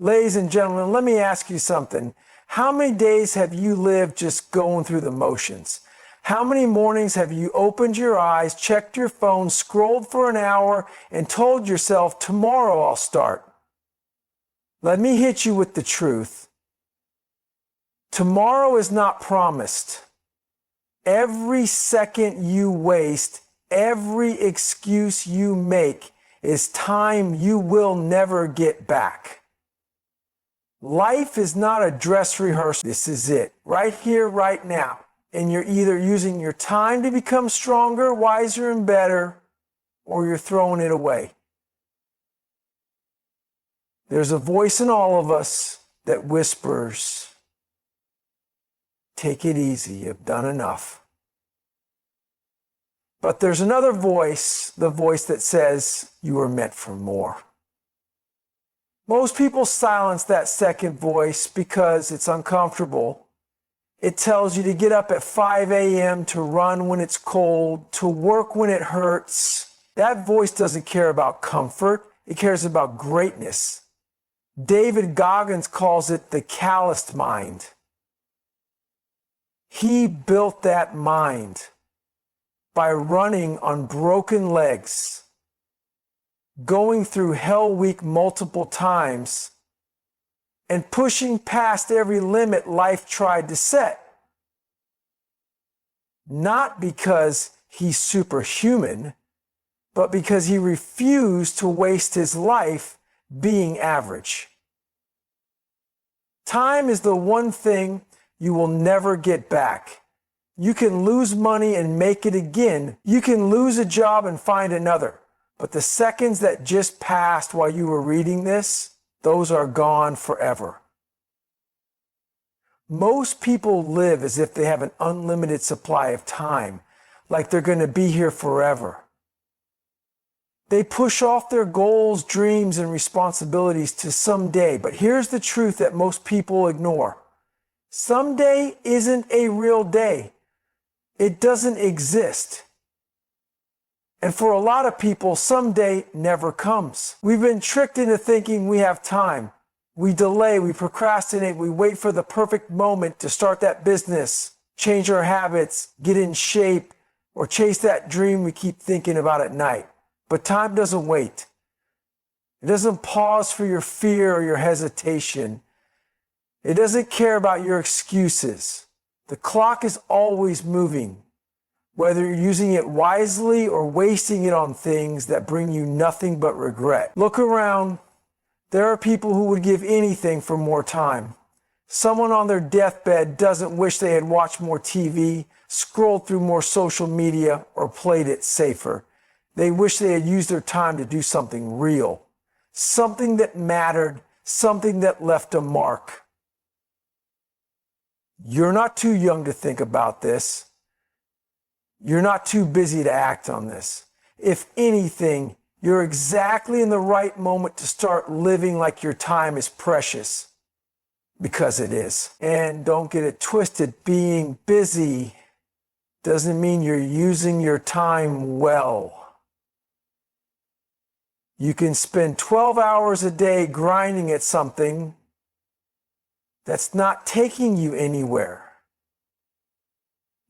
Ladies and gentlemen, let me ask you something. How many days have you lived just going through the motions? How many mornings have you opened your eyes, checked your phone, scrolled for an hour, and told yourself, tomorrow I'll start? Let me hit you with the truth. Tomorrow is not promised. Every second you waste, every excuse you make is time you will never get back. Life is not a dress rehearsal. This is it, right here, right now. And you're either using your time to become stronger, wiser, and better, or you're throwing it away. There's a voice in all of us that whispers, take it easy, you've done enough. But there's another voice, the voice that says, you are meant for more. Most people silence that second voice because it's uncomfortable. It tells you to get up at 5 a.m., to run when it's cold, to work when it hurts. That voice doesn't care about comfort. It cares about greatness. David Goggins calls it the calloused mind. He built that mind by running on broken legs, going through Hell Week multiple times, and pushing past every limit life tried to set. Not because he's superhuman, but because he refused to waste his life being average. Time is the one thing you will never get back. You can lose money and make it again. You can lose a job and find another. But the seconds that just passed while you were reading this, those are gone forever. Most people live as if they have an unlimited supply of time, like they're going to be here forever. They push off their goals, dreams, and responsibilities to someday. But here's the truth that most people ignore. Someday isn't a real day. It doesn't exist. And for a lot of people, someday never comes. We've been tricked into thinking we have time. We delay, we procrastinate, we wait for the perfect moment to start that business, change our habits, get in shape, or chase that dream we keep thinking about at night. But time doesn't wait. It doesn't pause for your fear or your hesitation. It doesn't care about your excuses. The clock is always moving, whether you're using it wisely or wasting it on things that bring you nothing but regret. Look around. There are people who would give anything for more time. Someone on their deathbed doesn't wish they had watched more TV, scrolled through more social media, or played it safer. They wish they had used their time to do something real, something that mattered, something that left a mark. You're not too young to think about this. You're not too busy to act on this. If anything, you're exactly in the right moment to start living like your time is precious, because it is. And don't get it twisted, being busy doesn't mean you're using your time well. You can spend 12 hours a day grinding at something that's not taking you anywhere.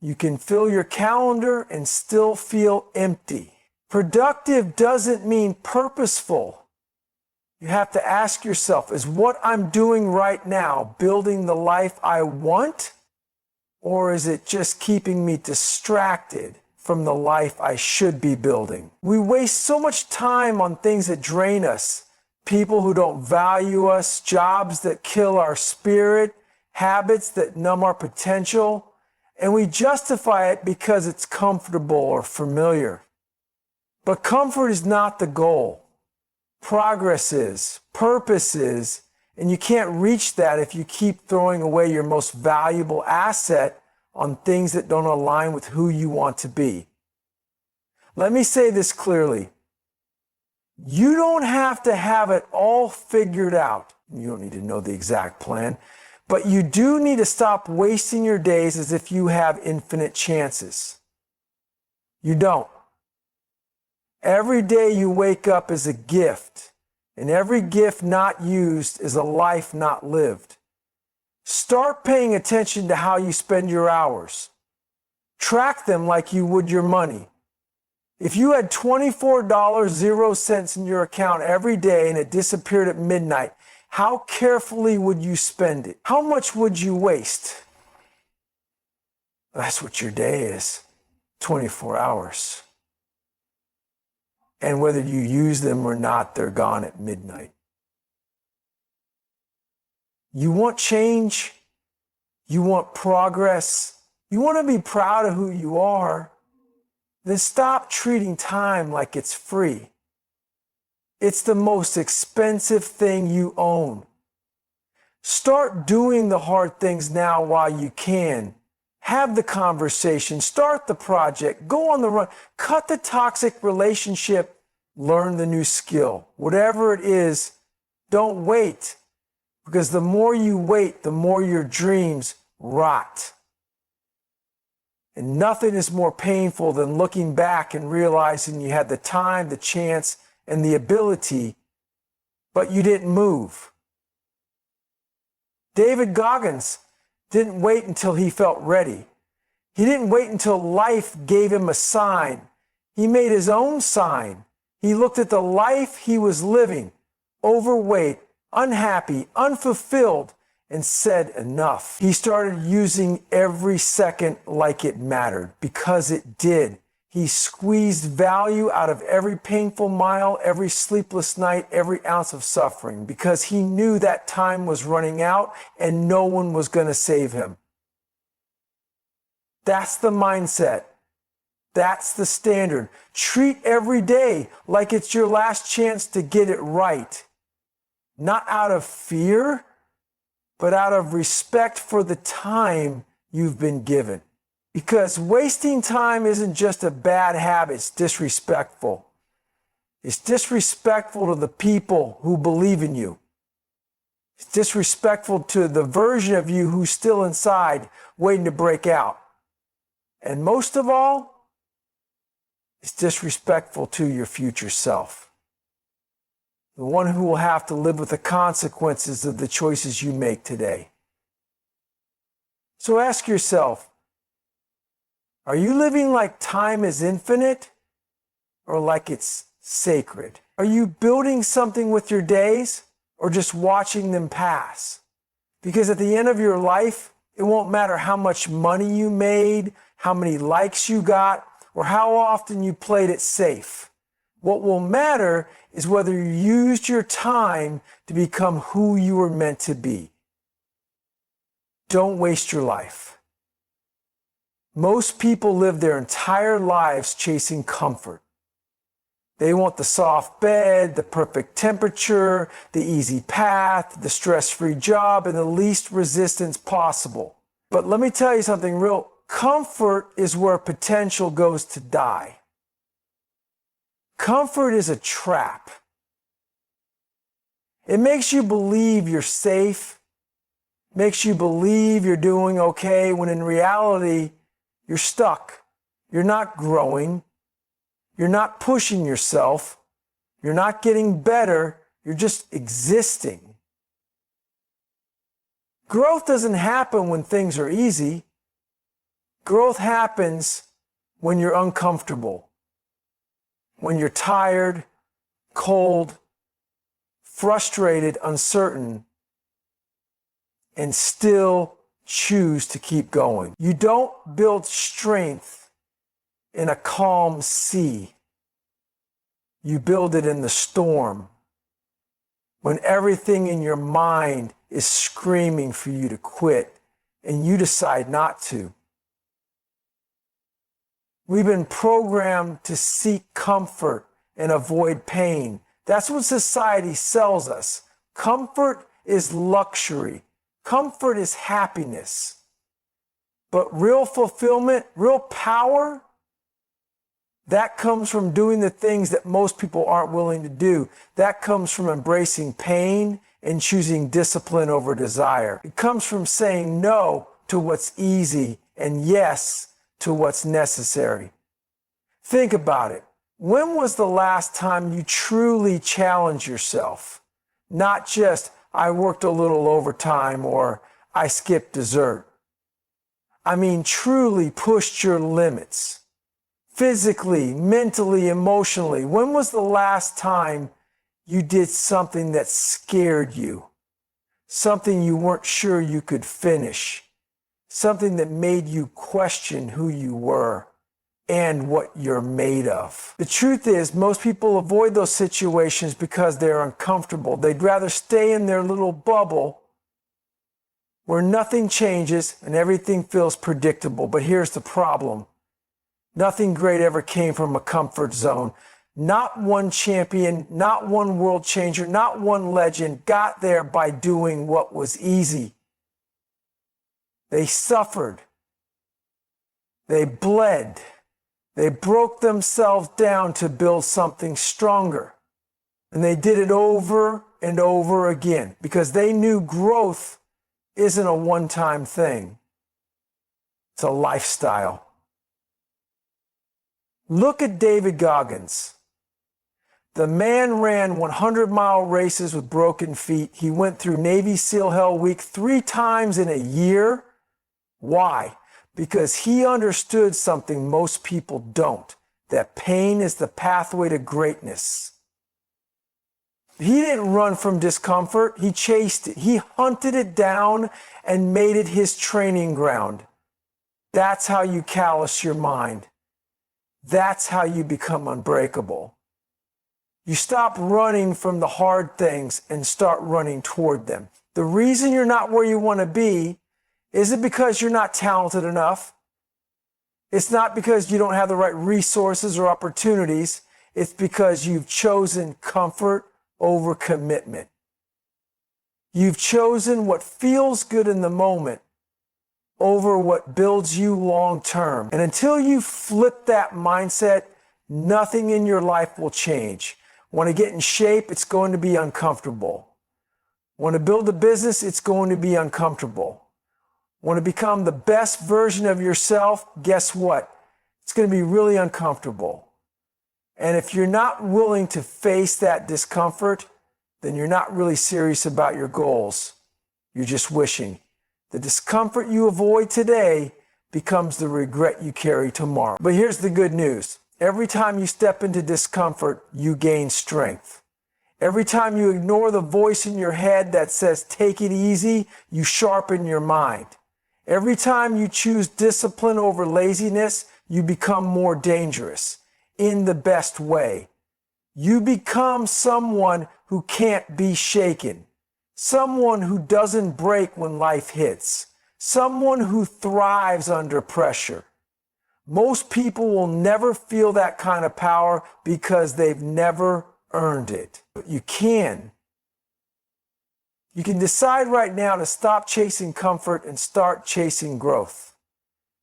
You can fill your calendar and still feel empty. Productive doesn't mean purposeful. You have to ask yourself, is what I'm doing right now building the life I want? Or is it just keeping me distracted from the life I should be building? We waste so much time on things that drain us. People who don't value us, jobs that kill our spirit, habits that numb our potential, and we justify it because it's comfortable or familiar. But comfort is not the goal. Progress is, purpose is, and you can't reach that if you keep throwing away your most valuable asset on things that don't align with who you want to be. Let me say this clearly. You don't have to have it all figured out. You don't need to know the exact plan, but you do need to stop wasting your days as if you have infinite chances. You don't. Every day you wake up is a gift. And every gift not used is a life not lived. Start paying attention to how you spend your hours. Track them like you would your money. If you had $24.00 in your account every day and it disappeared at midnight, how carefully would you spend it? How much would you waste? That's what your day is, 24 hours. And whether you use them or not, they're gone at midnight. You want change? You want progress? You want to be proud of who you are? Then stop treating time like it's free. It's the most expensive thing you own. Start doing the hard things now while you can. Have the conversation, start the project, go on the run, cut the toxic relationship, learn the new skill. Whatever it is, don't wait, because the more you wait, the more your dreams rot. And nothing is more painful than looking back and realizing you had the time, the chance, and the ability, but you didn't move. David Goggins didn't wait until he felt ready. He didn't wait until life gave him a sign. He made his own sign. He looked at the life he was living, overweight, unhappy, unfulfilled, and said enough. He started using every second like it mattered, because it did. He squeezed value out of every painful mile, every sleepless night, every ounce of suffering, because he knew that time was running out and no one was going to save him. That's the mindset. That's the standard. Treat every day like it's your last chance to get it right. Not out of fear, but out of respect for the time you've been given. Because wasting time isn't just a bad habit, it's disrespectful. It's disrespectful to the people who believe in you. It's disrespectful to the version of you who's still inside, waiting to break out. And most of all, it's disrespectful to your future self. The one who will have to live with the consequences of the choices you make today. So ask yourself, are you living like time is infinite or like it's sacred? Are you building something with your days or just watching them pass? Because at the end of your life, it won't matter how much money you made, how many likes you got, or how often you played it safe. What will matter is whether you used your time to become who you were meant to be. Don't waste your life. Most people live their entire lives chasing comfort. They want the soft bed, the perfect temperature, the easy path, the stress-free job, and the least resistance possible. But let me tell you something real. Comfort is where potential goes to die. Comfort is a trap. It makes you believe you're safe, makes you believe you're doing okay, when in reality, you're stuck. You're not growing. You're not pushing yourself. You're not getting better. You're just existing. Growth doesn't happen when things are easy. Growth happens when you're uncomfortable, when you're tired, cold, frustrated, uncertain, and still choose to keep going. You don't build strength in a calm sea. You build it in the storm, when everything in your mind is screaming for you to quit and you decide not to. We've been programmed to seek comfort and avoid pain. That's what society sells us. Comfort is luxury. Comfort is happiness. But real fulfillment, real power, that comes from doing the things that most people aren't willing to do. That comes from embracing pain and choosing discipline over desire. It comes from saying no to what's easy and yes to what's necessary. Think about it. When was the last time you truly challenged yourself? Not just, I worked a little overtime or I skipped dessert. I mean, truly pushed your limits. Physically, mentally, emotionally. When was the last time you did something that scared you? Something you weren't sure you could finish? Something that made you question who you were and what you're made of. The truth is, most people avoid those situations because they're uncomfortable. They'd rather stay in their little bubble where nothing changes and everything feels predictable. But here's the problem. Nothing great ever came from a comfort zone. Not one champion, not one world changer, not one legend got there by doing what was easy. They suffered. They bled. They broke themselves down to build something stronger. And they did it over and over again because they knew growth isn't a one-time thing. It's a lifestyle. Look at David Goggins. The man ran 100-mile races with broken feet. He went through Navy SEAL Hell Week 3 times in a year. Why? Because he understood something most people don't, that pain is the pathway to greatness. He didn't run from discomfort. He chased it. He hunted it down and made it his training ground. That's how you callous your mind. That's how you become unbreakable. You stop running from the hard things and start running toward them. The reason you're not where you want to be isn't because you're not talented enough. It's not because you don't have the right resources or opportunities. It's because you've chosen comfort over commitment. You've chosen what feels good in the moment over what builds you long term. And until you flip that mindset, nothing in your life will change. Want to get in shape? It's going to be uncomfortable. Want to build a business? It's going to be uncomfortable. Want to become the best version of yourself? Guess what? It's going to be really uncomfortable. And if you're not willing to face that discomfort, then you're not really serious about your goals. You're just wishing. The discomfort you avoid today becomes the regret you carry tomorrow. But here's the good news. Every time you step into discomfort, you gain strength. Every time you ignore the voice in your head that says, take it easy, you sharpen your mind. Every time you choose discipline over laziness, you become more dangerous in the best way. You become someone who can't be shaken. Someone who doesn't break when life hits. Someone who thrives under pressure. Most people will never feel that kind of power because they've never earned it. But you can. You can decide right now to stop chasing comfort and start chasing growth.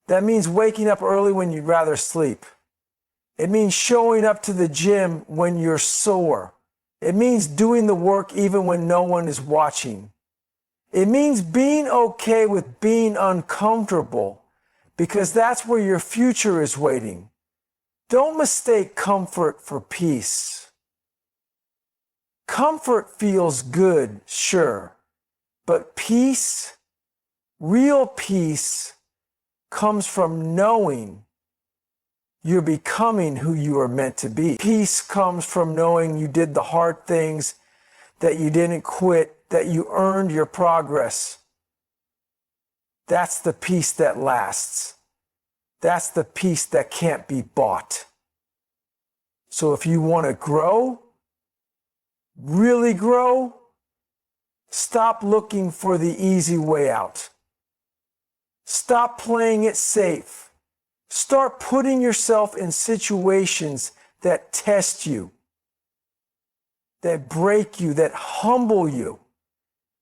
That means waking up early when you'd rather sleep. It means showing up to the gym when you're sore. It means doing the work even when no one is watching. It means being okay with being uncomfortable because that's where your future is waiting. Don't mistake comfort for peace. Comfort feels good, sure, but peace, real peace, comes from knowing you're becoming who you are meant to be. Peace comes from knowing you did the hard things, that you didn't quit, that you earned your progress. That's the peace that lasts. That's the peace that can't be bought. So if you want to grow, really grow, stop looking for the easy way out. Stop playing it safe. Start putting yourself in situations that test you, that break you, that humble you,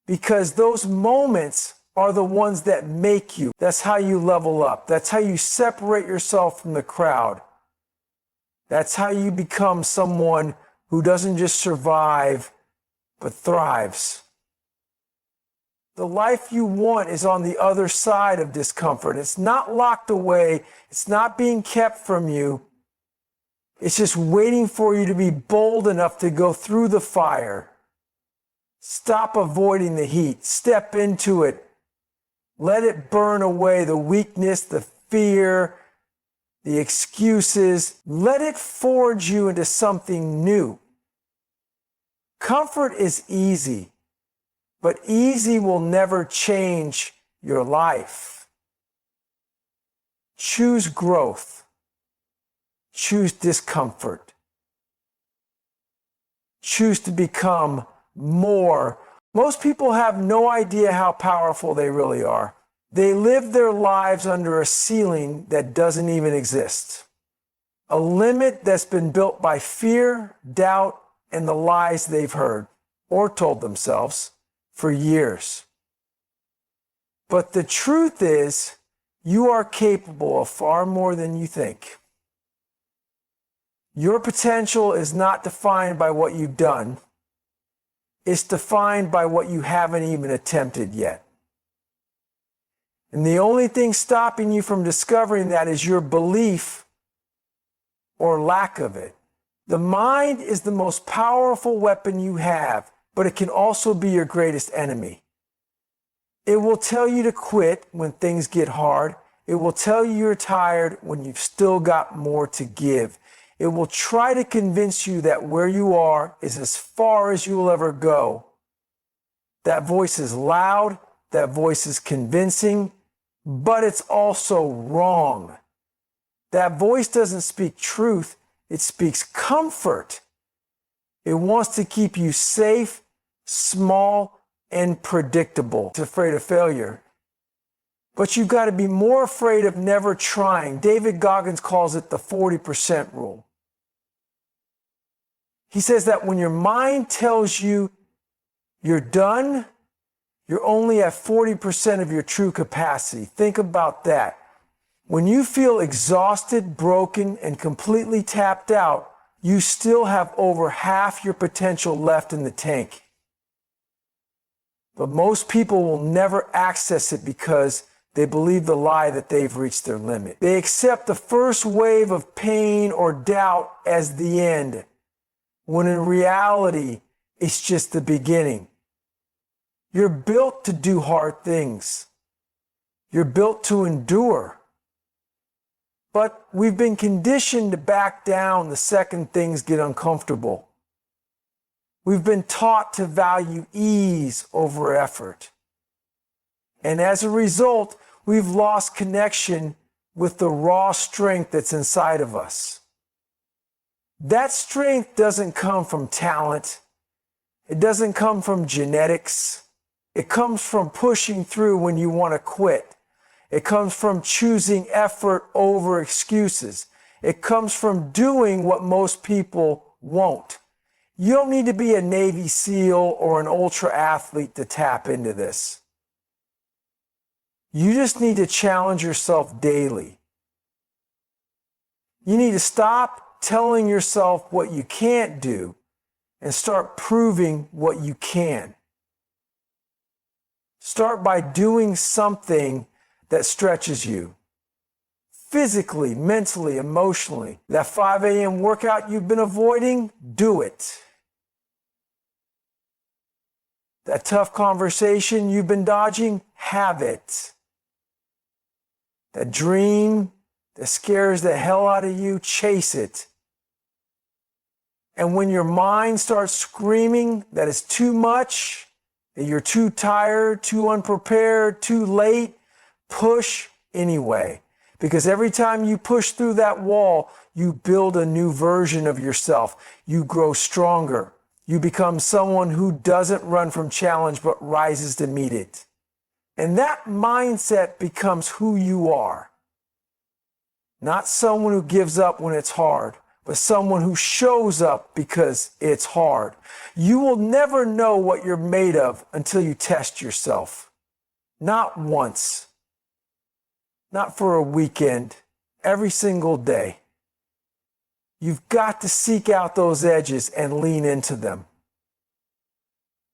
because those moments are the ones that make you. That's how you level up. That's how you separate yourself from the crowd. That's how you become someone who doesn't just survive, but thrives. The life you want is on the other side of discomfort. It's not locked away. It's not being kept from you. It's just waiting for you to be bold enough to go through the fire. Stop avoiding the heat. Step into it. Let it burn away the weakness, the fear, the excuses. Let it forge you into something new. Comfort is easy, but easy will never change your life. Choose growth. Choose discomfort. Choose to become more. Most people have no idea how powerful they really are. They live their lives under a ceiling that doesn't even exist. A limit that's been built by fear, doubt, and the lies they've heard or told themselves for years. But the truth is, you are capable of far more than you think. Your potential is not defined by what you've done. It's defined by what you haven't even attempted yet. And the only thing stopping you from discovering that is your belief or lack of it. The mind is the most powerful weapon you have, but it can also be your greatest enemy. It will tell you to quit when things get hard. It will tell you you're tired when you've still got more to give. It will try to convince you that where you are is as far as you will ever go. That voice is loud, that voice is convincing, but it's also wrong. That voice doesn't speak truth, it speaks comfort. It wants to keep you safe, small, and predictable. It's afraid of failure. But you've got to be more afraid of never trying. David Goggins calls it the 40% rule. He says that when your mind tells you you're done, you're only at 40% of your true capacity. Think about that. When you feel exhausted, broken, and completely tapped out, you still have over half your potential left in the tank. But most people will never access it because they believe the lie that they've reached their limit. They accept the first wave of pain or doubt as the end, when in reality, it's just the beginning. You're built to do hard things. You're built to endure. But we've been conditioned to back down the second things get uncomfortable. We've been taught to value ease over effort. And as a result, we've lost connection with the raw strength that's inside of us. That strength doesn't come from talent. It doesn't come from genetics. It comes from pushing through when you want to quit. It comes from choosing effort over excuses. It comes from doing what most people won't. You don't need to be a Navy SEAL or an ultra athlete to tap into this. You just need to challenge yourself daily. You need to stop telling yourself what you can't do and start proving what you can. Start by doing something that stretches you. Physically, mentally, emotionally. That 5 a.m. workout you've been avoiding, do it. That tough conversation you've been dodging, have it. That dream that scares the hell out of you, chase it. And when your mind starts screaming that it's too much, that you're too tired, too unprepared, too late, push anyway. Because every time you push through that wall, you build a new version of yourself. You grow stronger. You become someone who doesn't run from challenge, but rises to meet it. And that mindset becomes who you are. Not someone who gives up when it's hard, but someone who shows up because it's hard. You will never know what you're made of until you test yourself. Not once. Not for a weekend. Every single day. You've got to seek out those edges and lean into them.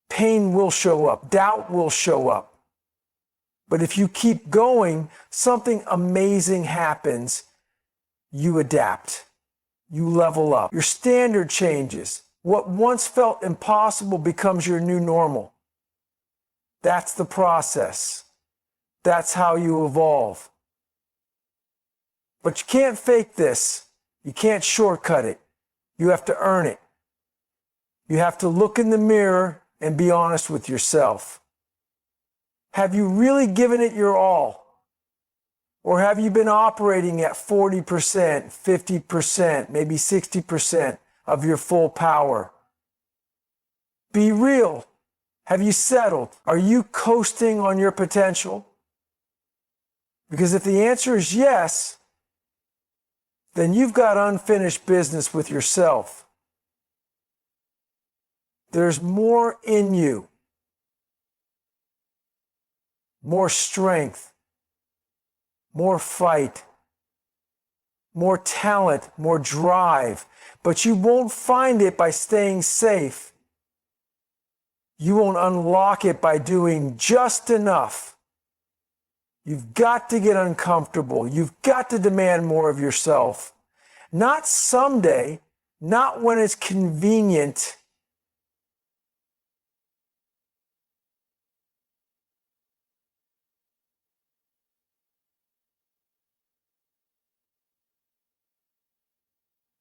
Pain will show up. Doubt will show up. But if you keep going, something amazing happens. You adapt. you level up. Your standard changes. What once felt impossible becomes your new normal. That's the process. That's how you evolve. But you can't fake this. You can't shortcut it. You have to earn it. You have to look in the mirror and be honest with yourself. Have you really given it your all? Or have you been operating at 40%, 50%, maybe 60% of your full power? Be real. Have you settled? Are you coasting on your potential? Because if the answer is yes, then you've got unfinished business with yourself. There's more in you. More strength. More fight. More talent. More drive. But you won't find it by staying safe. You won't unlock it by doing just enough. You've got to get uncomfortable. You've got to demand more of yourself. Not someday, not when it's convenient.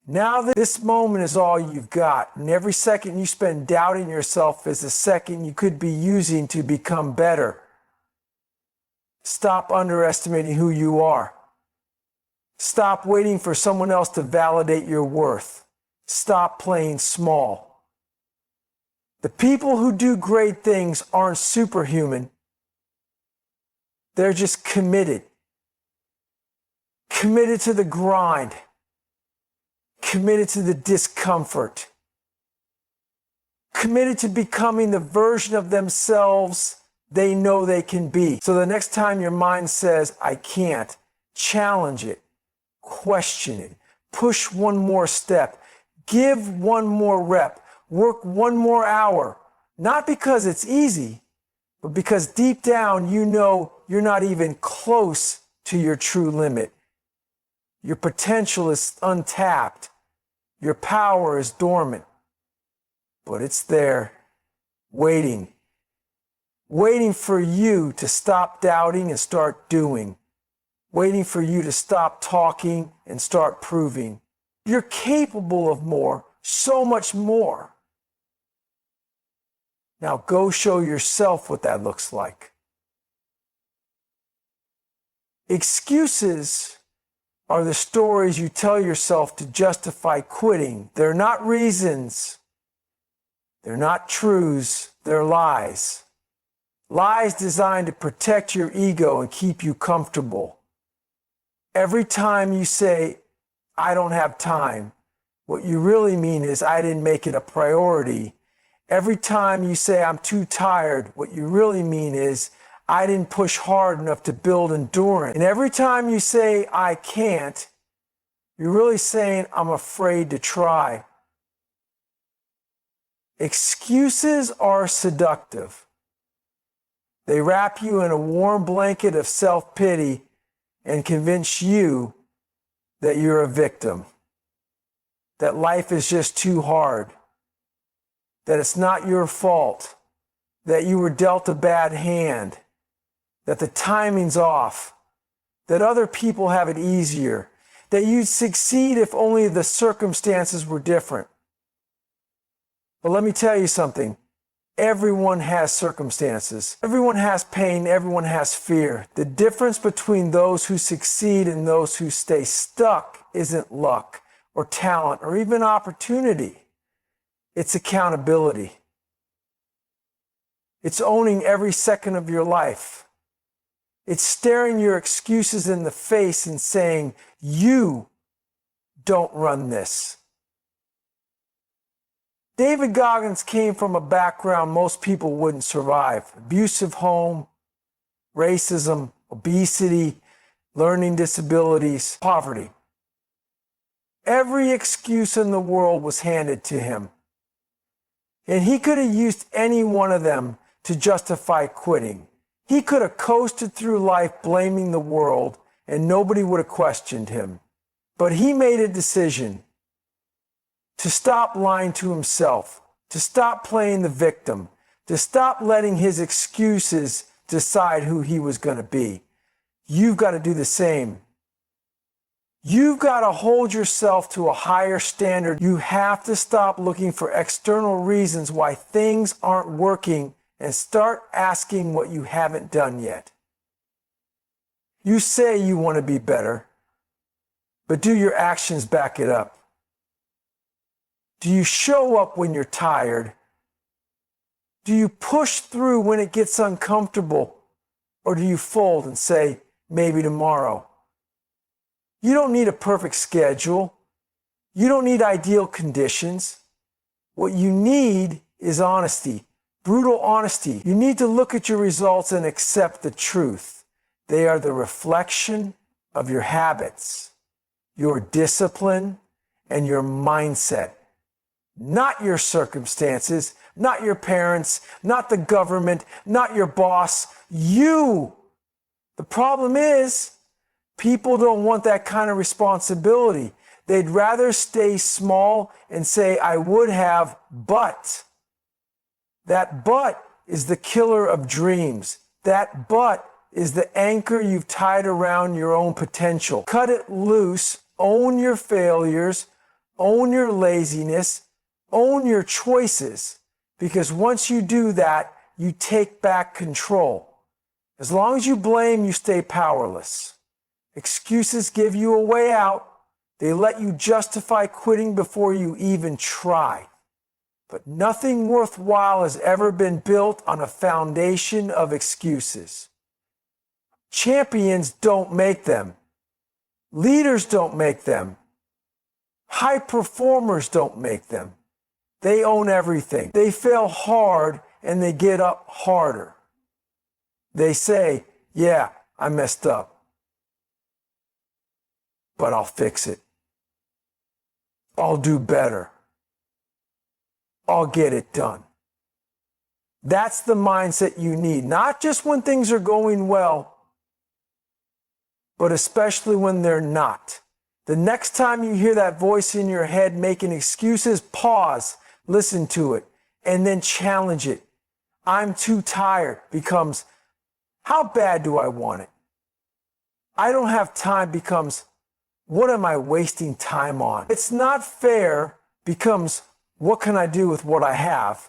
Now that this moment is all you've got, and every second you spend doubting yourself is a second you could be using to become better. Stop underestimating who you are. Stop waiting for someone else to validate your worth. Stop playing small. The people who do great things aren't superhuman. They're just committed. Committed to the grind. Committed to the discomfort. Committed to becoming the version of themselves they know they can be. So the next time your mind says, I can't, challenge it, question it, push one more step, give one more rep, work one more hour. Not because it's easy, but because deep down you know you're not even close to your true limit. Your potential is untapped. Your power is dormant. But it's there, waiting for you to stop doubting and start doing, waiting for you to stop talking and start proving. You're capable of more, so much more. Now go show yourself what that looks like. Excuses are the stories you tell yourself to justify quitting. They're not reasons. They're not truths. They're lies. Lies designed to protect your ego and keep you comfortable. Every time you say, I don't have time, what you really mean is, I didn't make it a priority. Every time you say, I'm too tired, what you really mean is, I didn't push hard enough to build endurance. And every time you say, I can't, you're really saying, I'm afraid to try. Excuses are seductive. They wrap you in a warm blanket of self-pity and convince you that you're a victim, that life is just too hard, that it's not your fault, that you were dealt a bad hand, that the timing's off, that other people have it easier, that you'd succeed if only the circumstances were different. But let me tell you something. Everyone has circumstances. Everyone has pain. Everyone has fear. The difference between those who succeed and those who stay stuck isn't luck or talent or even opportunity. It's accountability. It's owning every second of your life. It's staring your excuses in the face and saying, you don't run this. David Goggins came from a background most people wouldn't survive. Abusive home, racism, obesity, learning disabilities, poverty. Every excuse in the world was handed to him. And he could have used any one of them to justify quitting. He could have coasted through life blaming the world and nobody would have questioned him. But he made a decision. to stop lying to himself, to stop playing the victim, to stop letting his excuses decide who he was going to be. You've got to do the same. You've got to hold yourself to a higher standard. You have to stop looking for external reasons why things aren't working and start asking what you haven't done yet. You say you want to be better, but do your actions back it up? Do you show up when you're tired? Do you push through when it gets uncomfortable? Or do you fold and say, maybe tomorrow? You don't need a perfect schedule. You don't need ideal conditions. What you need is honesty, brutal honesty. You need to look at your results and accept the truth. They are the reflection of your habits, your discipline, and your mindset. Not your circumstances, not your parents, not the government, not your boss, you. The problem is, people don't want that kind of responsibility. They'd rather stay small and say, I would have, but. That but is the killer of dreams. That but is the anchor you've tied around your own potential. Cut it loose, own your failures, own your laziness, own your choices, because once you do that, you take back control. As long as you blame, you stay powerless. Excuses give you a way out. They let you justify quitting before you even try. But nothing worthwhile has ever been built on a foundation of excuses. Champions don't make them. Leaders don't make them. High performers don't make them. They own everything. They fail hard and they get up harder. They say, yeah, I messed up, but I'll fix it. I'll do better. I'll get it done. That's the mindset you need, not just when things are going well, but especially when they're not. The next time you hear that voice in your head making excuses, pause, listen to it, and then challenge it. I'm too tired becomes, how bad do I want it? I don't have time becomes, what am I wasting time on? It's not fair becomes, what can I do with what I have?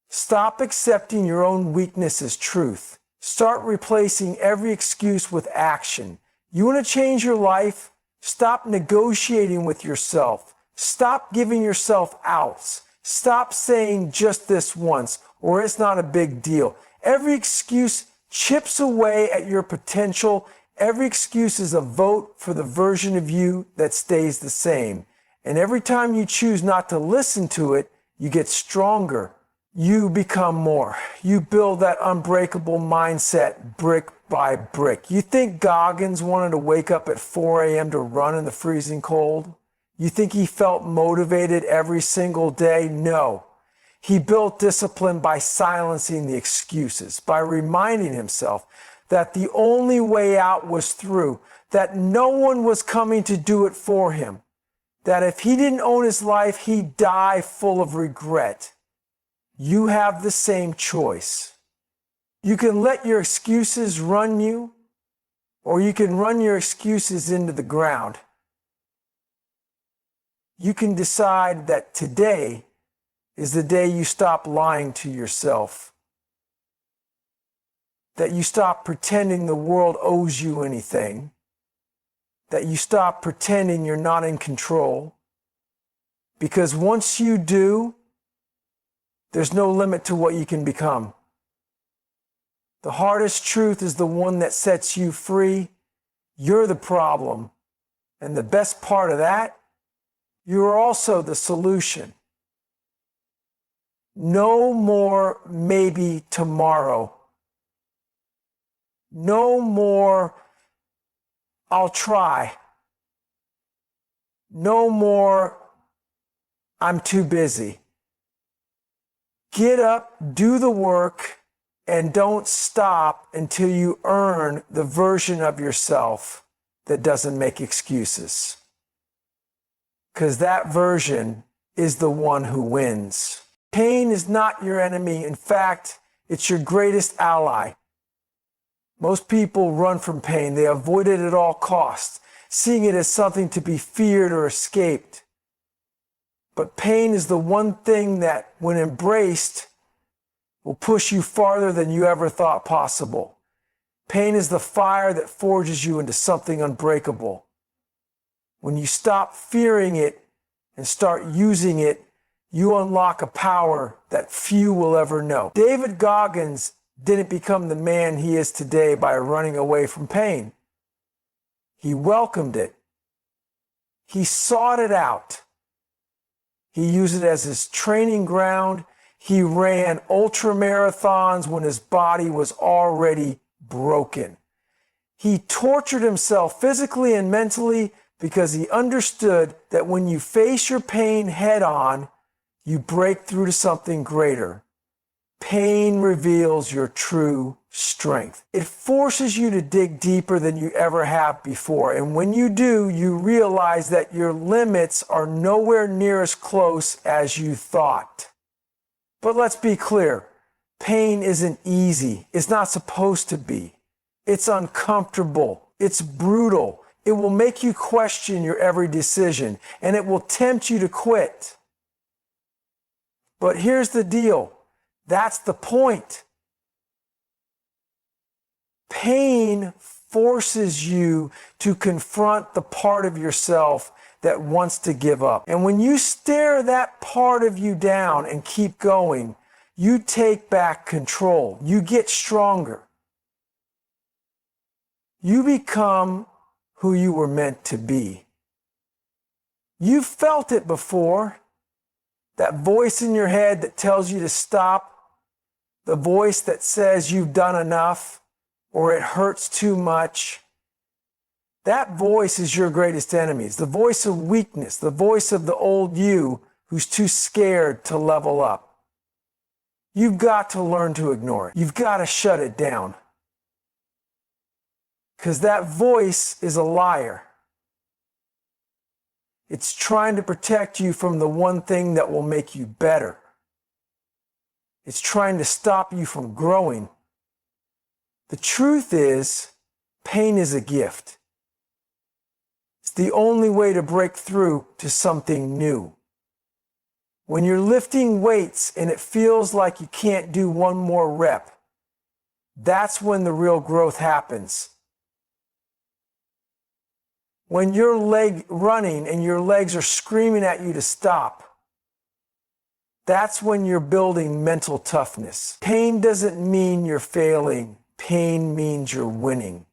Stop accepting your own weakness as truth. Start replacing every excuse with action. You want to change your life? Stop negotiating with yourself. Stop giving yourself outs. Stop saying just this once, or it's not a big deal. Every excuse chips away at your potential. Every excuse is a vote for the version of you that stays the same. And every time you choose not to listen to it, you get stronger. You become more. You build that unbreakable mindset brick by brick. You think Goggins wanted to wake up at 4 a.m. to run in the freezing cold? You think he felt motivated every single day? No. He built discipline by silencing the excuses, by reminding himself that the only way out was through, that no one was coming to do it for him, that if he didn't own his life, he'd die full of regret. You have the same choice. You can let your excuses run you, or you can run your excuses into the ground. You can decide that today is the day you stop lying to yourself, that you stop pretending the world owes you anything, that you stop pretending you're not in control, because once you do, there's no limit to what you can become. The hardest truth is the one that sets you free. You're the problem. And the best part of that, you're also the solution. No more maybe tomorrow. No more I'll try. No more I'm too busy. Get up, do the work, and don't stop until you earn the version of yourself that doesn't make excuses. because that version is the one who wins. Pain is not your enemy. In fact, it's your greatest ally. Most people run from pain. They avoid it at all costs, seeing it as something to be feared or escaped. But pain is the one thing that, when embraced, will push you farther than you ever thought possible. Pain is the fire that forges you into something unbreakable. When you stop fearing it and start using it, you unlock a power that few will ever know. David Goggins didn't become the man he is today by running away from pain. He welcomed it. He sought it out. He used it as his training ground. He ran ultra marathons when his body was already broken. He tortured himself physically and mentally because he understood that when you face your pain head on, you break through to something greater. Pain reveals your true strength. It forces you to dig deeper than you ever have before. And when you do, you realize that your limits are nowhere near as close as you thought. But let's be clear, pain isn't easy. It's not supposed to be. It's uncomfortable. It's brutal. It will make you question your every decision, and it will tempt you to quit. But here's the deal. That's the point. Pain forces you to confront the part of yourself that wants to give up. And when you stare that part of you down and keep going, you take back control. You get stronger. You become who you were meant to be. You've felt it before. That voice in your head that tells you to stop. The voice that says you've done enough or it hurts too much. That voice is your greatest enemy. It's the voice of weakness, the voice of the old you who's too scared to level up. You've got to learn to ignore it. You've got to shut it down. Because that voice is a liar. It's trying to protect you from the one thing that will make you better. It's trying to stop you from growing. The truth is, pain is a gift. It's the only way to break through to something new. When you're lifting weights and it feels like you can't do one more rep, that's when the real growth happens. When you're running and your legs are screaming at you to stop, that's when you're building mental toughness. Pain doesn't mean you're failing. Pain means you're winning.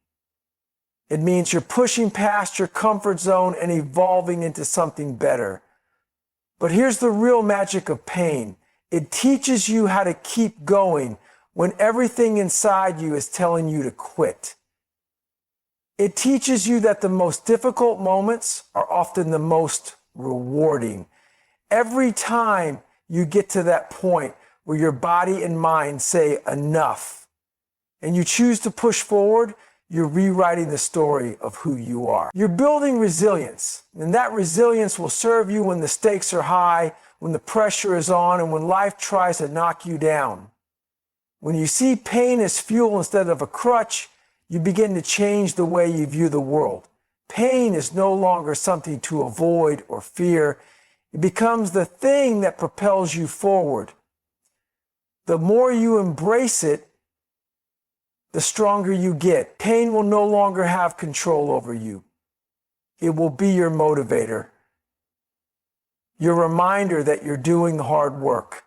It means you're pushing past your comfort zone and evolving into something better. But here's the real magic of pain. It teaches you how to keep going when everything inside you is telling you to quit. It teaches you that the most difficult moments are often the most rewarding. Every time you get to that point where your body and mind say enough, and you choose to push forward, you're rewriting the story of who you are. You're building resilience, and that resilience will serve you when the stakes are high, when the pressure is on, and when life tries to knock you down. When you see pain as fuel instead of a crutch, you begin to change the way you view the world. Pain is no longer something to avoid or fear. It becomes the thing that propels you forward. The more you embrace it, the stronger you get. Pain will no longer have control over you. It will be your motivator, your reminder that you're doing the hard work.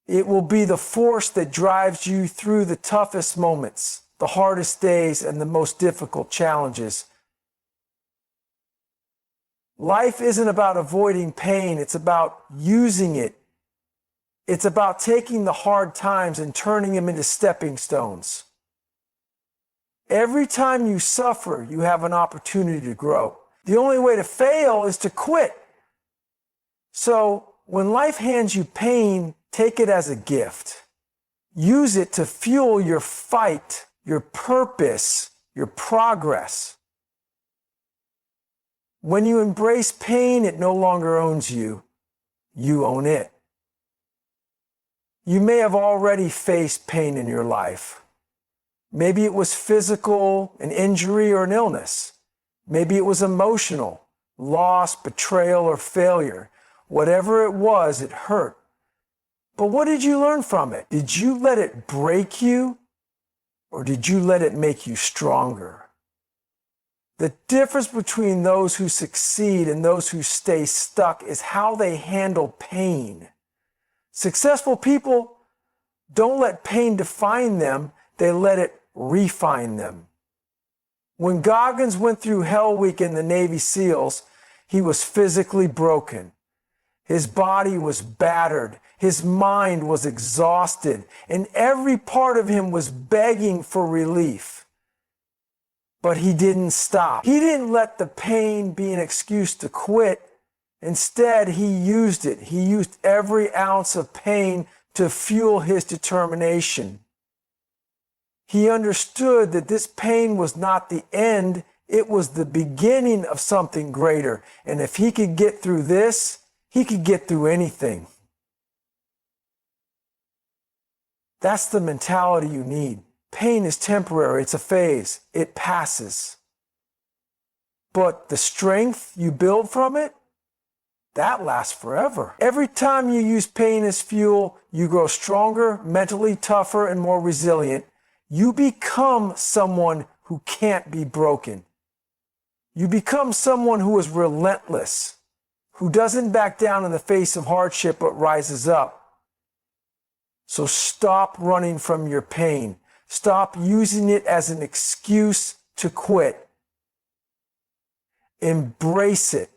It will be the force that drives you through the toughest moments, the hardest days, and the most difficult challenges. Life isn't about avoiding pain, it's about using it. It's about taking the hard times and turning them into stepping stones. Every time you suffer, you have an opportunity to grow. The only way to fail is to quit. So when life hands you pain, take it as a gift. Use it to fuel your fight, your purpose, your progress. When you embrace pain, it no longer owns you. You own it. You may have already faced pain in your life. Maybe it was physical, an injury or an illness. Maybe it was emotional, loss, betrayal, or failure. Whatever it was, it hurt. But what did you learn from it? Did you let it break you, or did you let it make you stronger? The difference between those who succeed and those who stay stuck is how they handle pain. Successful people don't let pain define them, they let it refine them. When Goggins went through Hell Week in the Navy SEALs, he was physically broken. His body was battered, his mind was exhausted, and every part of him was begging for relief. But he didn't stop. He didn't let the pain be an excuse to quit. Instead, he used it. He used every ounce of pain to fuel his determination. He understood that this pain was not the end, it was the beginning of something greater. And if he could get through this, he could get through anything. That's the mentality you need. Pain is temporary, it's a phase, it passes. But the strength you build from it, that lasts forever. Every time you use pain as fuel, you grow stronger, mentally tougher, and more resilient. You become someone who can't be broken. You become someone who is relentless, who doesn't back down in the face of hardship but rises up. So stop running from your pain. Stop using it as an excuse to quit. Embrace it.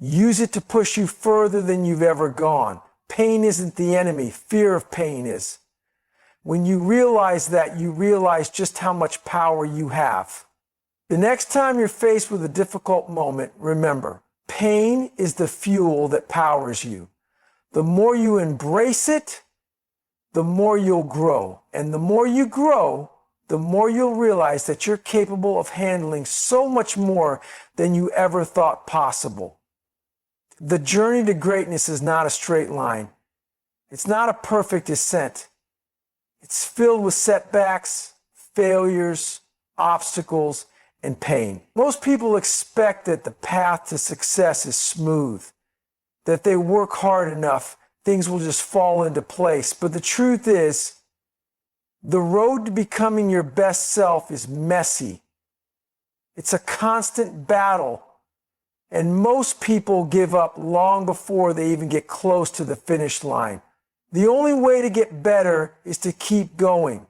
Use it to push you further than you've ever gone. Pain isn't the enemy. Fear of pain is. When you realize that, you realize just how much power you have. The next time you're faced with a difficult moment, remember, pain is the fuel that powers you. The more you embrace it, the more you'll grow. And the more you grow, the more you'll realize that you're capable of handling so much more than you ever thought possible. The journey to greatness is not a straight line. It's not a perfect ascent. It's filled with setbacks, failures, obstacles, and pain. Most people expect that the path to success is smooth, that they work hard enough, things will just fall into place. But the truth is, the road to becoming your best self is messy. It's a constant battle. And most people give up long before they even get close to the finish line. The only way to get better is to keep going.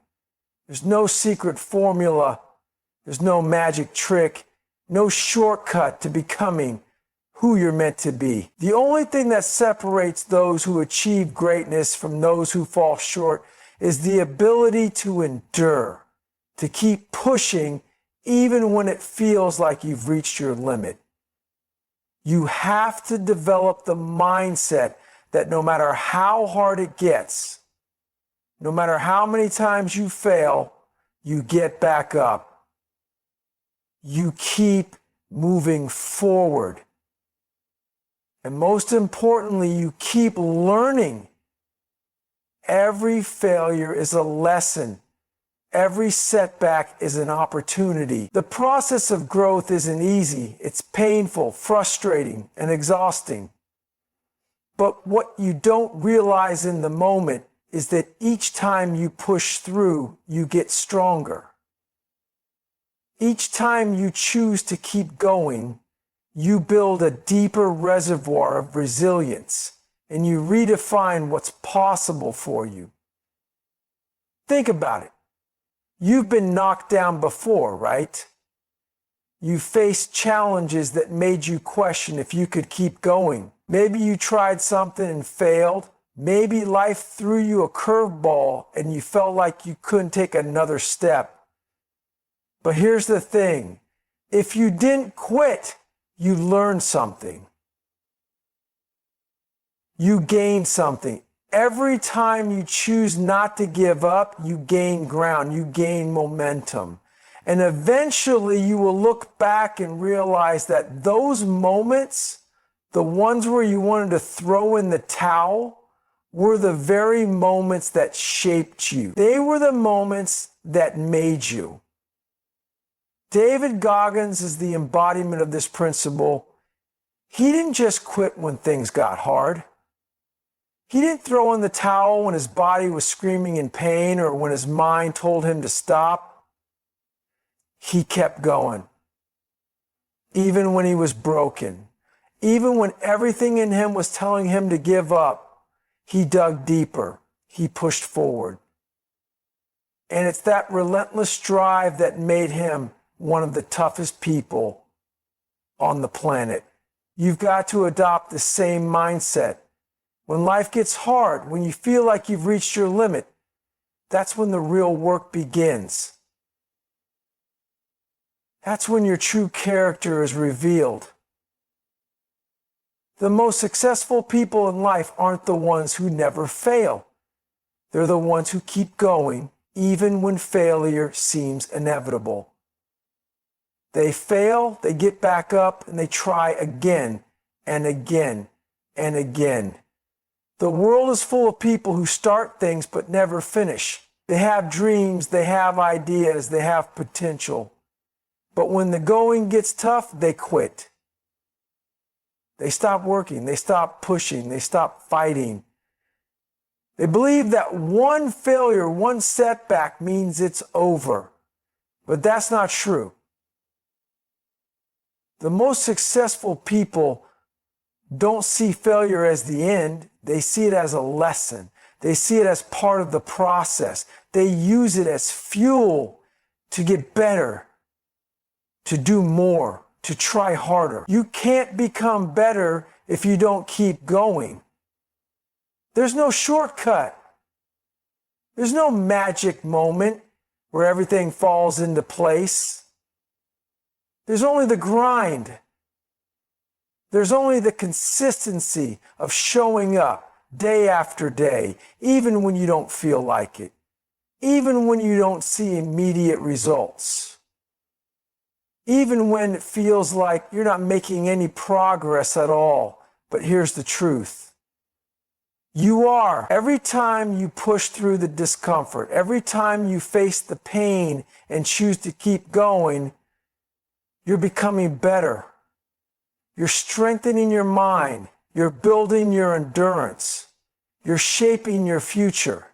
There's no secret formula. There's no magic trick. No shortcut to becoming who you're meant to be. The only thing that separates those who achieve greatness from those who fall short is the ability to endure, to keep pushing even when it feels like you've reached your limit. You have to develop the mindset that no matter how hard it gets, no matter how many times you fail, you get back up. You keep moving forward. And most importantly, you keep learning. Every failure is a lesson. Every setback is an opportunity. The process of growth isn't easy. It's painful, frustrating, and exhausting. But what you don't realize in the moment is that each time you push through, you get stronger. Each time you choose to keep going, you build a deeper reservoir of resilience, and you redefine what's possible for you. Think about it. You've been knocked down before, right? You faced challenges that made you question if you could keep going. Maybe you tried something and failed. Maybe life threw you a curveball and you felt like you couldn't take another step. But here's the thing. If you didn't quit, you learned something. You gained something. Every time you choose not to give up, you gain ground, you gain momentum. And eventually you will look back and realize that those moments, the ones where you wanted to throw in the towel, were the very moments that shaped you. They were the moments that made you. David Goggins is the embodiment of this principle. He didn't just quit when things got hard. He didn't throw in the towel when his body was screaming in pain or when his mind told him to stop. He kept going. Even when he was broken. Even when everything in him was telling him to give up, he dug deeper. He pushed forward. And it's that relentless drive that made him one of the toughest people on the planet. You've got to adopt the same mindset. When life gets hard, when you feel like you've reached your limit, that's when the real work begins. That's when your true character is revealed. The most successful people in life aren't the ones who never fail. They're the ones who keep going, even when failure seems inevitable. They fail, they get back up, and they try again and again and again. The world is full of people who start things but never finish. They have dreams, they have ideas, they have potential. But when the going gets tough, they quit. They stop working, they stop pushing, they stop fighting. They believe that one failure, one setback means it's over. But that's not true. The most successful people don't see failure as the end. They see it as a lesson. They see it as part of the process. They use it as fuel to get better, to do more, to try harder. You can't become better if you don't keep going. There's no shortcut. There's no magic moment where everything falls into place. There's only the grind. There's only the consistency of showing up day after day, even when you don't feel like it, even when you don't see immediate results, even when it feels like you're not making any progress at all. But here's the truth. You are. Every time you push through the discomfort, every time you face the pain and choose to keep going, you're becoming better. You're strengthening your mind. You're building your endurance. You're shaping your future.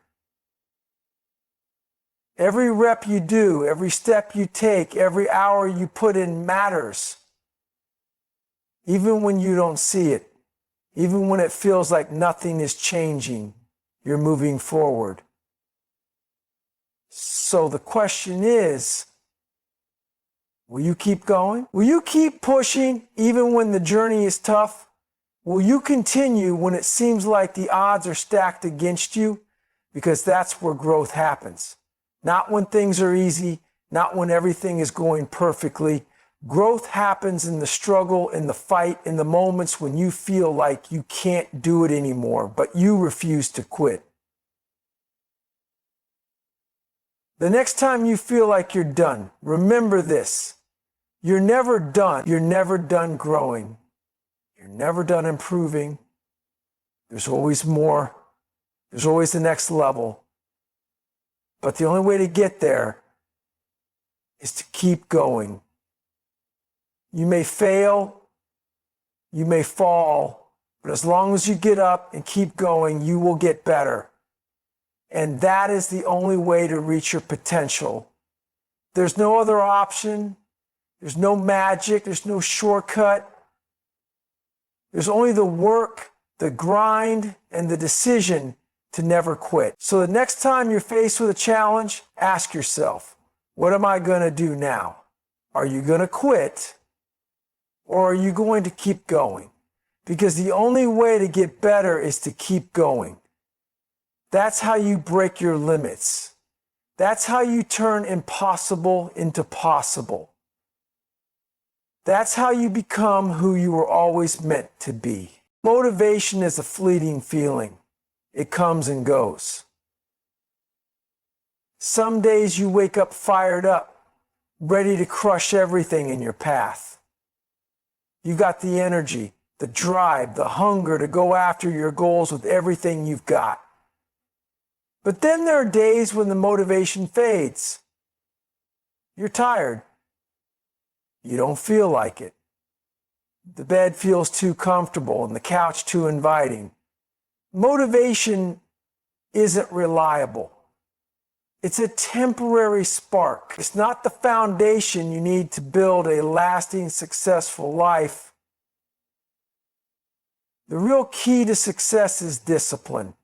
Every rep you do, every step you take, every hour you put in matters. Even when you don't see it, even when it feels like nothing is changing, you're moving forward. So the question is, will you keep going? Will you keep pushing even when the journey is tough? Will you continue when it seems like the odds are stacked against you? Because that's where growth happens. Not when things are easy, not when everything is going perfectly. Growth happens in the struggle, in the fight, in the moments when you feel like you can't do it anymore, but you refuse to quit. The next time you feel like you're done, remember this. You're never done. You're never done growing. You're never done improving. There's always more. There's always the next level. But the only way to get there is to keep going. You may fail, you may fall, but as long as you get up and keep going, you will get better. And that is the only way to reach your potential. There's no other option. There's no magic. There's no shortcut. There's only the work, the grind, and the decision to never quit. So the next time you're faced with a challenge, ask yourself, what am I going to do now? Are you going to quit? Or are you going to keep going? Because the only way to get better is to keep going. That's how you break your limits. That's how you turn impossible into possible. That's how you become who you were always meant to be. Motivation is a fleeting feeling. It comes and goes. Some days you wake up fired up. ready to crush everything in your path. You got the energy, the drive, the hunger to go after your goals with everything you've got. But then there are days when the motivation fades. You're tired. You don't feel like it. The bed feels too comfortable and the couch too inviting. Motivation isn't reliable. It's a temporary spark. It's not the foundation you need to build a lasting, successful life. The real key to success is discipline.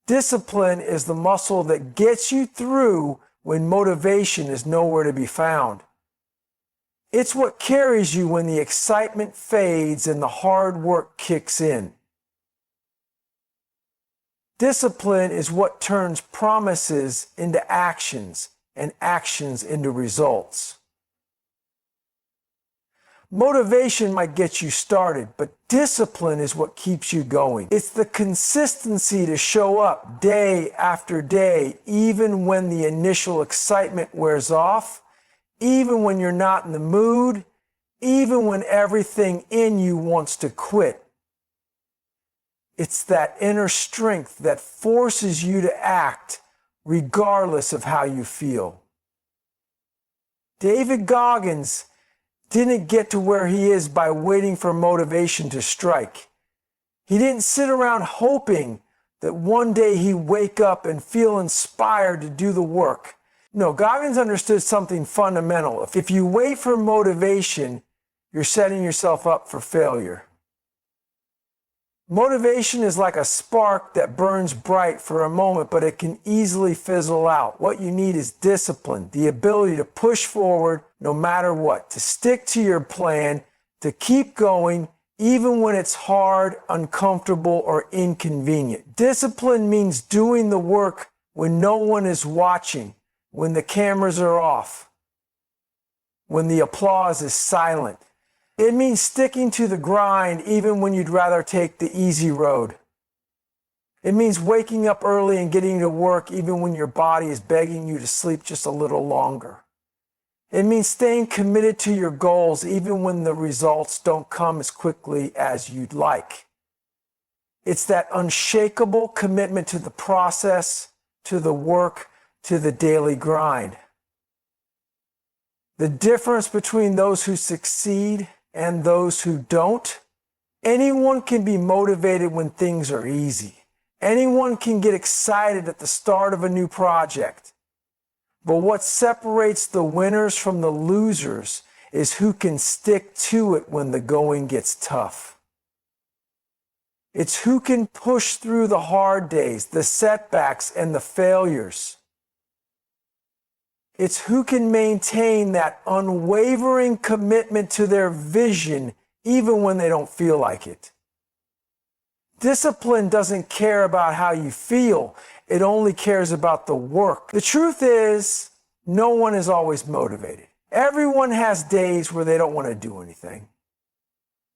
Discipline is the muscle that gets you through when motivation is nowhere to be found. It's what carries you when the excitement fades and the hard work kicks in. Discipline is what turns promises into actions and actions into results. Motivation might get you started, but discipline is what keeps you going. It's the consistency to show up day after day, even when the initial excitement wears off, even when you're not in the mood, even when everything in you wants to quit. It's that inner strength that forces you to act regardless of how you feel. David Goggins didn't get to where he is by waiting for motivation to strike. He didn't sit around hoping that one day he'd wake up and feel inspired to do the work. No, Goggins understood something fundamental. If you wait for motivation, you're setting yourself up for failure. Motivation is like a spark that burns bright for a moment, but it can easily fizzle out. What you need is discipline, the ability to push forward no matter what, to stick to your plan, to keep going even when it's hard, uncomfortable, or inconvenient. Discipline means doing the work when no one is watching, when the cameras are off, when the applause is silent. It means sticking to the grind even when you'd rather take the easy road. It means waking up early and getting to work even when your body is begging you to sleep just a little longer. It means staying committed to your goals even when the results don't come as quickly as you'd like. It's that unshakable commitment to the process, to the work, to the daily grind. The difference between those who succeed and those who don't. Anyone can be motivated when things are easy. Anyone can get excited at the start of a new project. But what separates the winners from the losers is who can stick to it when the going gets tough. It's who can push through the hard days, the setbacks, and the failures. It's who can maintain that unwavering commitment to their vision even when they don't feel like it. Discipline doesn't care about how you feel. It only cares about the work. The truth is, no one is always motivated. Everyone has days where they don't want to do anything.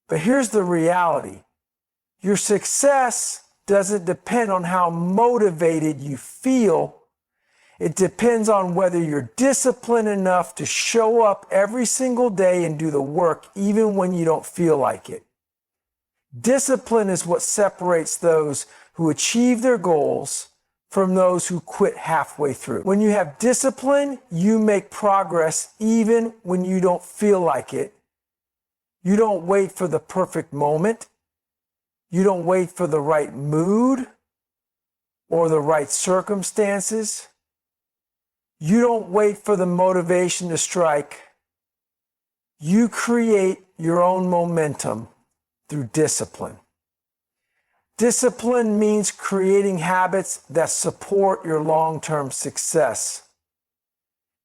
But here's the reality. Your success doesn't depend on how motivated you feel. It depends on whether you're disciplined enough to show up every single day and do the work even when you don't feel like it. Discipline is what separates those who achieve their goals from those who quit halfway through. When you have discipline, you make progress even when you don't feel like it. You don't wait for the perfect moment. You don't wait for the right mood or the right circumstances. You don't wait for the motivation to strike. You create your own momentum through discipline. Discipline means creating habits that support your long-term success.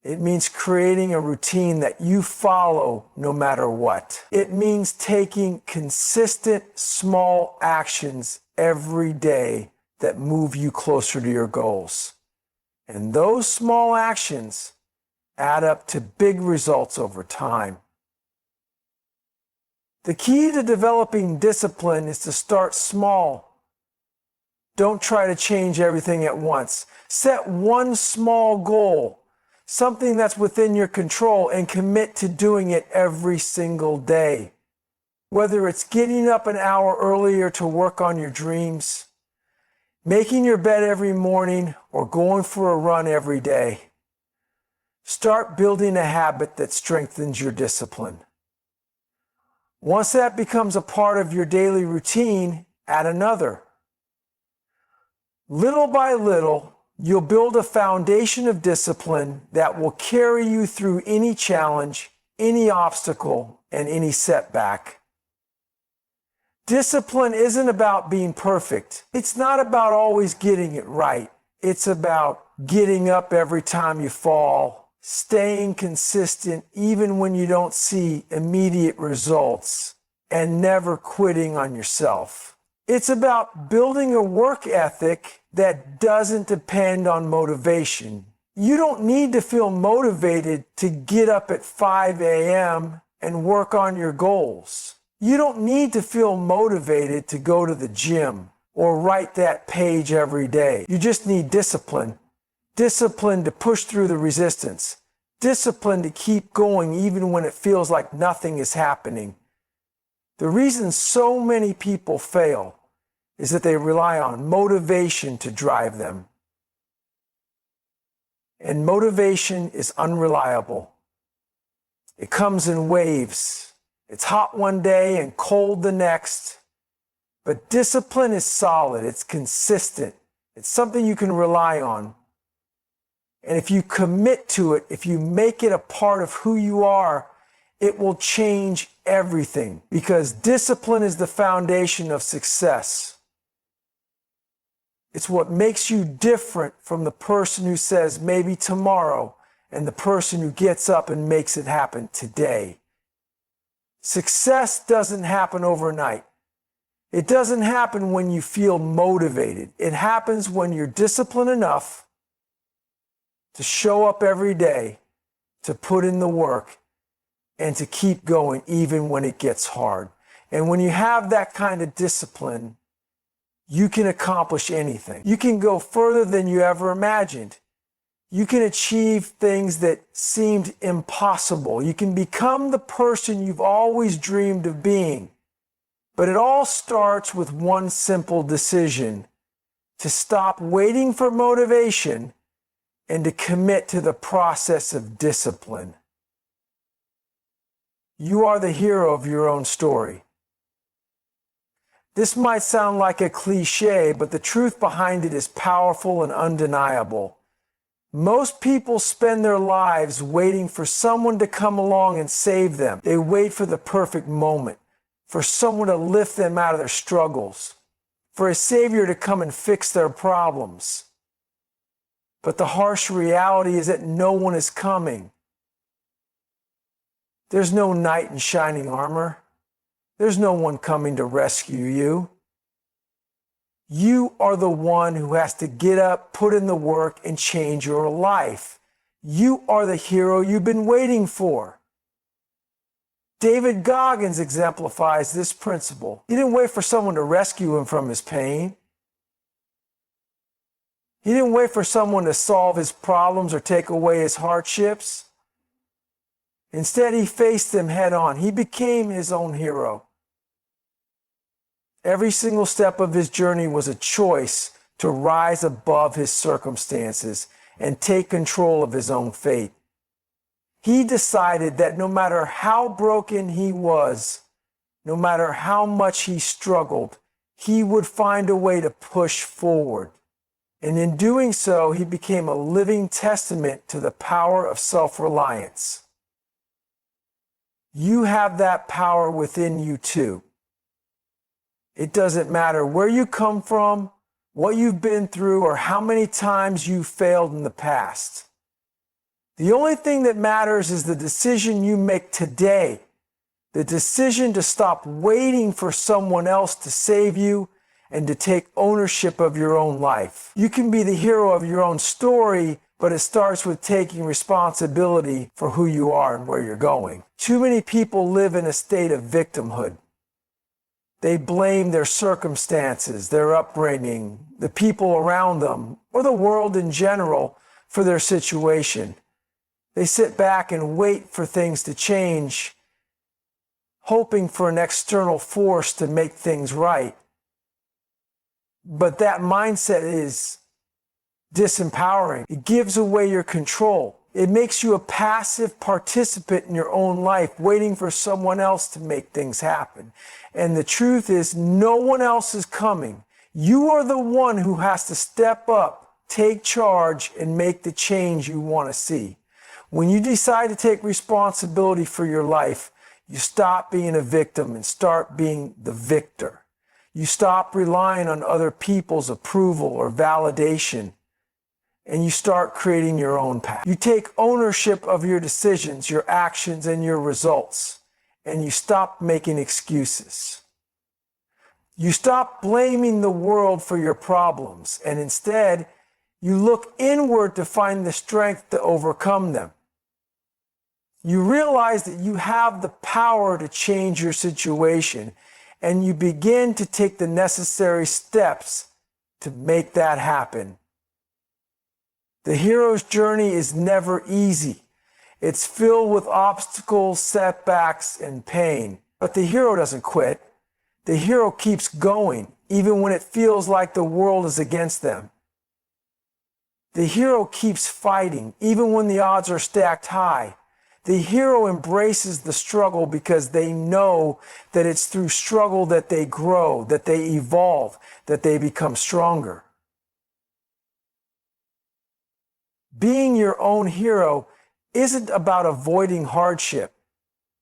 It means creating a routine that you follow no matter what. It means taking consistent small actions every day that move you closer to your goals. And those small actions add up to big results over time. The key to developing discipline is to start small. Don't try to change everything at once. Set one small goal something that's within your control, and commit to doing it every single day. Whether it's getting up an hour earlier to work on your dreams, making your bed every morning, or going for a run every day. Start building a habit that strengthens your discipline. Once that becomes a part of your daily routine, add another. Little by little, you'll build a foundation of discipline that will carry you through any challenge, any obstacle, and any setback. Discipline isn't about being perfect. It's not about always getting it right. It's about getting up every time you fall, staying consistent even when you don't see immediate results, and never quitting on yourself. It's about building a work ethic that doesn't depend on motivation. You don't need to feel motivated to get up at 5 a.m. and work on your goals. You don't need to feel motivated to go to the gym or write that page every day. You just need discipline. Discipline to push through the resistance. Discipline to keep going even when it feels like nothing is happening. The reason so many people fail is that they rely on motivation to drive them. And motivation is unreliable. It comes in waves. It's hot one day and cold the next. But discipline is solid. It's consistent. It's something you can rely on. And if you commit to it, if you make it a part of who you are, it will change everything, because discipline is the foundation of success. It's what makes you different from the person who says maybe tomorrow and the person who gets up and makes it happen today. Success doesn't happen overnight. It doesn't happen when you feel motivated. It happens when you're disciplined enough to show up every day, to put in the work, and to keep going even when it gets hard. And when you have that kind of discipline, you can accomplish anything. You can go further than you ever imagined. You can achieve things that seemed impossible. You can become the person you've always dreamed of being. But it all starts with one simple decision: to stop waiting for motivation and to commit to the process of discipline. You are the hero of your own story. This might sound like a cliche, but the truth behind it is powerful and undeniable. Most people spend their lives waiting for someone to come along and save them. They wait for the perfect moment, for someone to lift them out of their struggles, for a savior to come and fix their problems. But the harsh reality is that no one is coming. There's no knight in shining armor. There's no one coming to rescue you. You are the one who has to get up, put in the work, and change your life. You are the hero you've been waiting for. David Goggins exemplifies this principle. He didn't wait for someone to rescue him from his pain. He didn't wait for someone to solve his problems or take away his hardships. Instead, he faced them head on. He became his own hero. Every single step of his journey was a choice to rise above his circumstances and take control of his own fate. He decided that no matter how broken he was, no matter how much he struggled, he would find a way to push forward. And in doing so, he became a living testament to the power of self-reliance. You have that power within you too. It doesn't matter where you come from, what you've been through, or how many times you failed in the past. The only thing that matters is the decision you make today, the decision to stop waiting for someone else to save you and to take ownership of your own life. You can be the hero of your own story, but it starts with taking responsibility for who you are and where you're going. Too many people live in a state of victimhood. They blame their circumstances, their upbringing, the people around them, or the world in general for their situation. They sit back and wait for things to change, hoping for an external force to make things right. But that mindset is disempowering. It gives away your control. It makes you a passive participant in your own life, waiting for someone else to make things happen. And the truth is, no one else is coming. You are the one who has to step up, take charge, and make the change you want to see. When you decide to take responsibility for your life, you stop being a victim and start being the victor. You stop relying on other people's approval or validation, and you start creating your own path. You take ownership of your decisions, your actions, and your results, and you stop making excuses. You stop blaming the world for your problems, and instead, you look inward to find the strength to overcome them. You realize that you have the power to change your situation, and you begin to take the necessary steps to make that happen. The hero's journey is never easy. It's filled with obstacles, setbacks, and pain. But the hero doesn't quit. The hero keeps going, even when it feels like the world is against them. The hero keeps fighting, even when the odds are stacked high. The hero embraces the struggle because they know that it's through struggle that they grow, that they evolve, that they become stronger. Being your own hero isn't about avoiding hardship.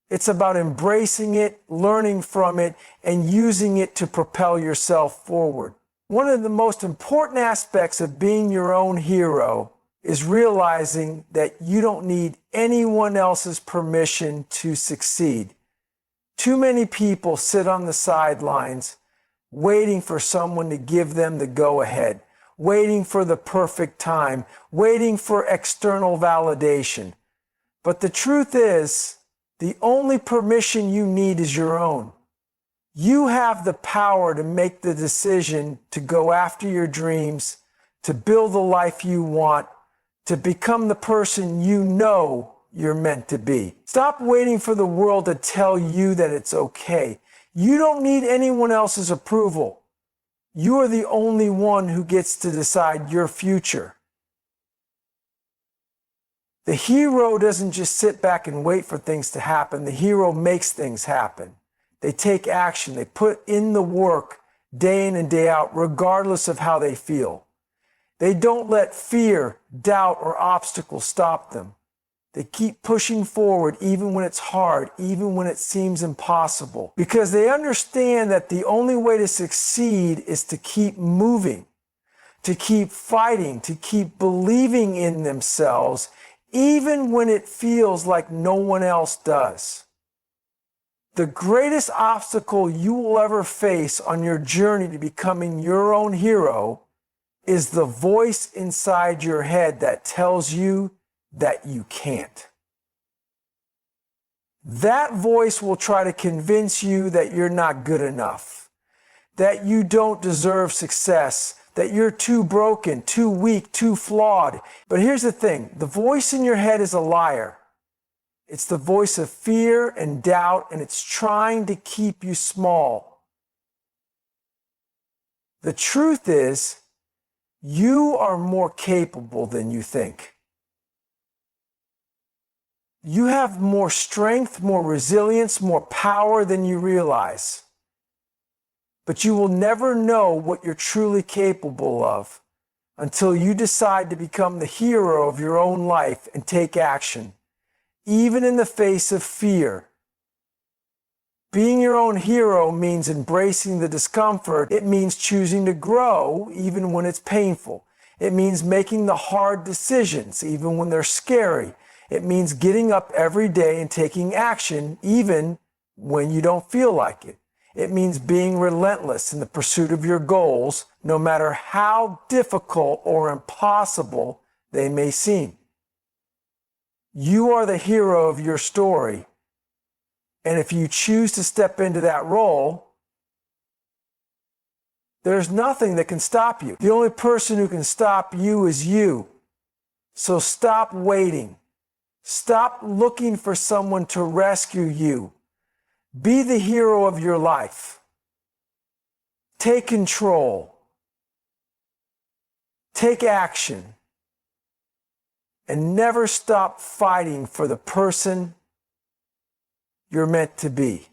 It's about embracing it, learning from it, and using it to propel yourself forward. One of the most important aspects of being your own hero is realizing that you don't need anyone else's permission to succeed. Too many people sit on the sidelines waiting for someone to give them the go-ahead, waiting for the perfect time, waiting for external validation. But the truth is, the only permission you need is your own. You have the power to make the decision to go after your dreams, to build the life you want, to become the person you know you're meant to be. Stop waiting for the world to tell you that it's okay. You don't need anyone else's approval. You are the only one who gets to decide your future. The hero doesn't just sit back and wait for things to happen. The hero makes things happen. They take action. They put in the work day in and day out, regardless of how they feel. They don't let fear, doubt, or obstacles stop them. They keep pushing forward even when it's hard, even when it seems impossible, because they understand that the only way to succeed is to keep moving, to keep fighting, to keep believing in themselves, even when it feels like no one else does. The greatest obstacle you will ever face on your journey to becoming your own hero is the voice inside your head that tells you that you can't. That voice will try to convince you that you're not good enough, that you don't deserve success, that you're too broken, too weak, too flawed. But here's the thing, the voice in your head is a liar. It's the voice of fear and doubt, and it's trying to keep you small. The truth is, you are more capable than you think. You have more strength, more resilience, more power than you realize. But you will never know what you're truly capable of until you decide to become the hero of your own life and take action, even in the face of fear. Being your own hero means embracing the discomfort. It means choosing to grow even when it's painful. It means making the hard decisions even when they're scary. It means getting up every day and taking action even when you don't feel like it. It means being relentless in the pursuit of your goals, no matter how difficult or impossible they may seem. You are the hero of your story. And if you choose to step into that role, there's nothing that can stop you. The only person who can stop you is you. So stop waiting. Stop looking for someone to rescue you. Be the hero of your life. Take control. Take action. And never stop fighting for the person you're meant to be.